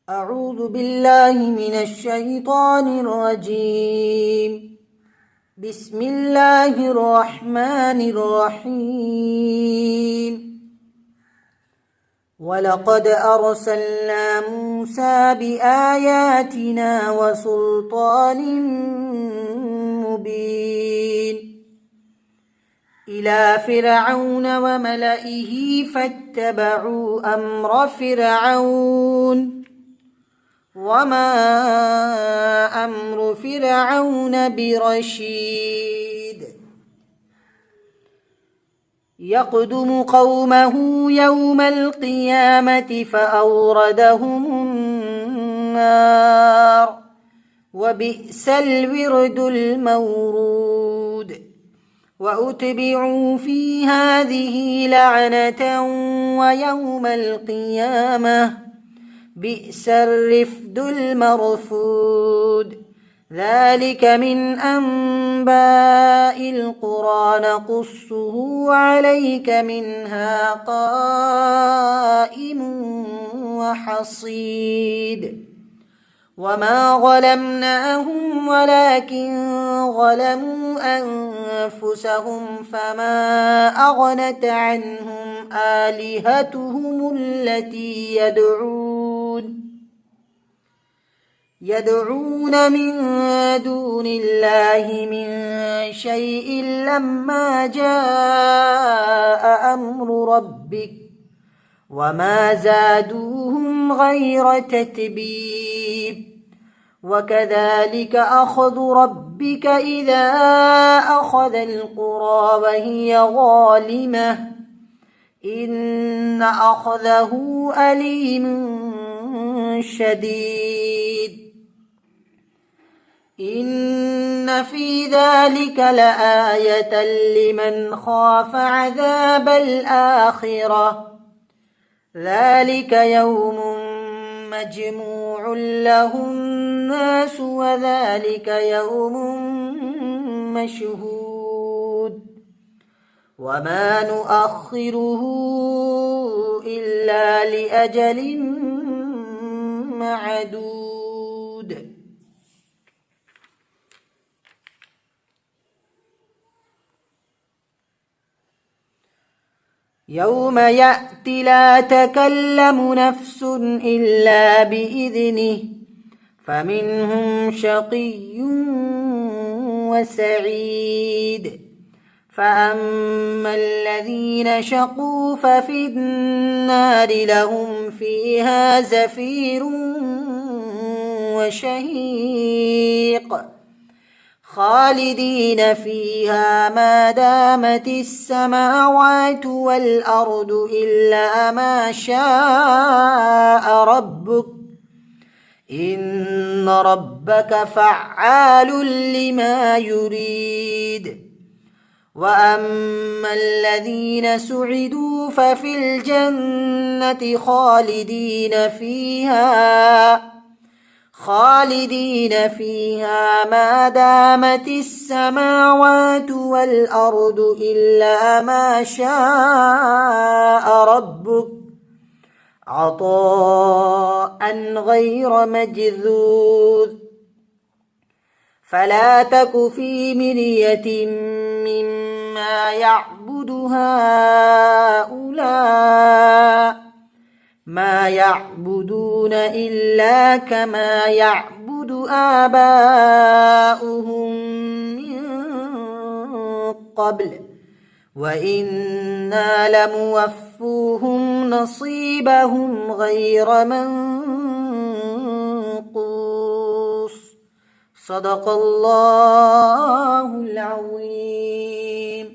أعوذ بالله من الشيطان الرجيم. بسم الله الرحمن الرحيم. ولقد أرسلنا موسى بآياتنا وسلطان مبين إلى فرعون وملئه فاتبعوا أمر فرعون وما أمر فرعون برشيد. يقدم قومه يوم القيامة فأوردهم النار وبئس الورد المورود. وأتبعوا في هذه لعنة ويوم القيامة بئس الرفد المرفود. ذلك من أنباء القرى نقصه عليك منها قائم وحصيد. وما ظلمناهم ولكن ظلموا أنفسهم فما أغنت عنهم آلهتهم التي يدعون من دون الله من شيء لما جاء أمر ربك وما زادوهم غير تتبيب. وكذلك أخذ ربك إذا أخذ القرى وهي ظالمة إن أخذه أليم شديد. إن في ذلك لآية لمن خاف عذاب الآخرة. ذلك يوم مجموع له الناس وذلك يوم مشهود وما نؤخره إلا لأجل معدود. يوم يأتي لا تكلم نفس إلا بإذنه فمنهم شقي وسعيد. فأما الذين شقوا ففي النار لهم فيها زفير وشهيق خالدين فيها ما دامت السماوات والأرض إلا ما شاء ربك إن ربك فعال لما يريد. وأما الذين سعدوا ففي الجنة خالدين فيها ما دامت السماوات والأرض إلا ما شاء ربك عطاء غير مجذوذ. فلا تك في مرية مما يعبد هؤلاء ما يعبدون إلا كما يعبد آباؤهم من قبل وإنا لموفوهم نصيبهم غير منقوص. صدق الله العظيم.